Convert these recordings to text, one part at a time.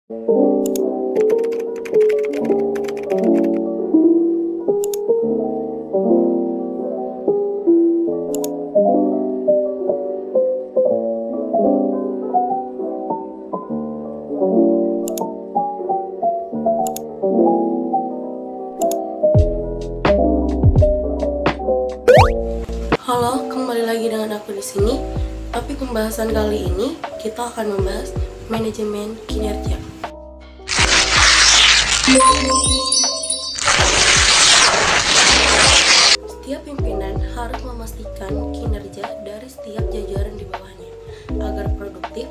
Halo, kembali lagi dengan aku di sini. Topik pembahasan kali ini kita akan membahas manajemen kinerja. Setiap pimpinan harus memastikan kinerja dari setiap jajaran di bawahnya agar produktif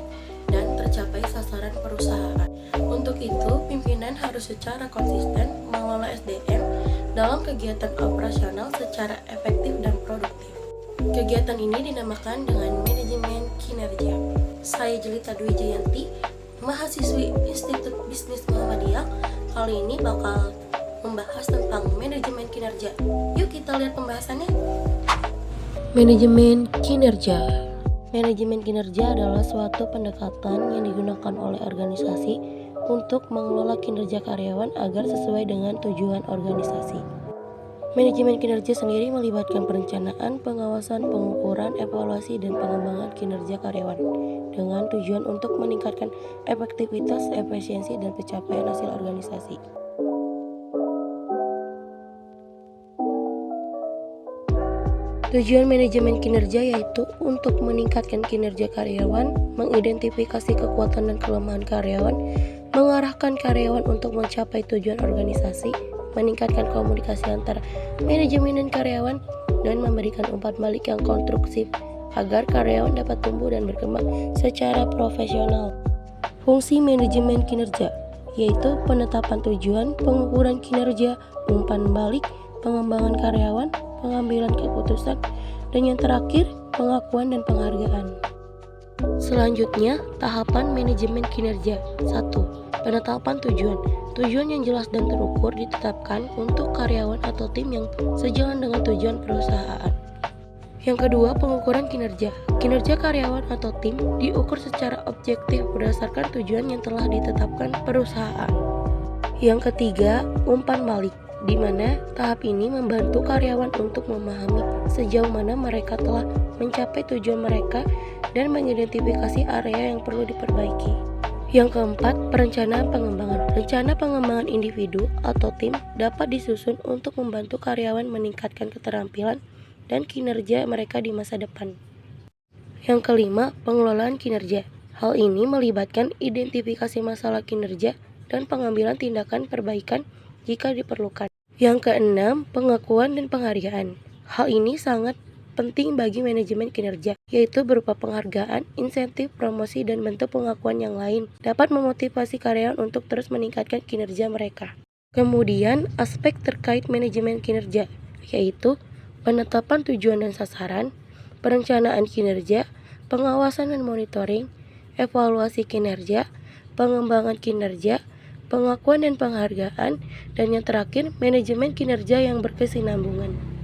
dan tercapai sasaran perusahaan. Untuk itu, pimpinan harus secara konsisten mengelola SDM dalam kegiatan operasional secara efektif dan produktif. Kegiatan ini dinamakan dengan manajemen kinerja. Saya Jelita Dwi Jayanti, mahasiswi Institut Bisnis Muhammadiyah. Kali ini bakal membahas tentang manajemen kinerja. Yuk kita lihat pembahasannya. Manajemen kinerja. Manajemen kinerja adalah suatu pendekatan yang digunakan oleh organisasi untuk mengelola kinerja karyawan agar sesuai dengan tujuan organisasi. Manajemen kinerja sendiri melibatkan perencanaan, pengawasan, pengukuran, evaluasi, dan pengembangan kinerja karyawan dengan tujuan untuk meningkatkan efektivitas, efisiensi, dan pencapaian hasil organisasi. Tujuan manajemen kinerja yaitu untuk meningkatkan kinerja karyawan, mengidentifikasi kekuatan dan kelemahan karyawan, mengarahkan karyawan untuk mencapai tujuan organisasi, meningkatkan komunikasi antara manajemen dan karyawan, dan memberikan umpan balik yang konstruktif agar karyawan dapat tumbuh dan berkembang secara profesional. Fungsi manajemen kinerja yaitu penetapan tujuan, pengukuran kinerja, umpan balik, pengembangan karyawan, pengambilan keputusan, dan yang terakhir, pengakuan dan penghargaan. Selanjutnya, tahapan manajemen kinerja. 1. Penetapan tujuan. Tujuan yang jelas dan terukur ditetapkan untuk karyawan atau tim yang sejalan dengan tujuan perusahaan. Yang kedua, pengukuran kinerja. Kinerja karyawan atau tim diukur secara objektif berdasarkan tujuan yang telah ditetapkan perusahaan. Yang ketiga, umpan balik, di mana tahap ini membantu karyawan untuk memahami sejauh mana mereka telah mencapai tujuan mereka dan mengidentifikasi area yang perlu diperbaiki. Yang keempat, perencanaan pengembangan. Rencana pengembangan individu atau tim dapat disusun untuk membantu karyawan meningkatkan keterampilan dan kinerja mereka di masa depan. Yang kelima, pengelolaan kinerja. Hal ini melibatkan identifikasi masalah kinerja dan pengambilan tindakan perbaikan jika diperlukan. Yang keenam, pengakuan dan penghargaan. Hal ini sangat penting bagi manajemen kinerja, yaitu berupa penghargaan, insentif, promosi, dan bentuk pengakuan yang lain dapat memotivasi karyawan untuk terus meningkatkan kinerja mereka. Kemudian, aspek terkait manajemen kinerja, yaitu penetapan tujuan dan sasaran, perencanaan kinerja, pengawasan dan monitoring, evaluasi kinerja, pengembangan kinerja, pengakuan dan penghargaan, dan yang terakhir, manajemen kinerja yang berkesinambungan.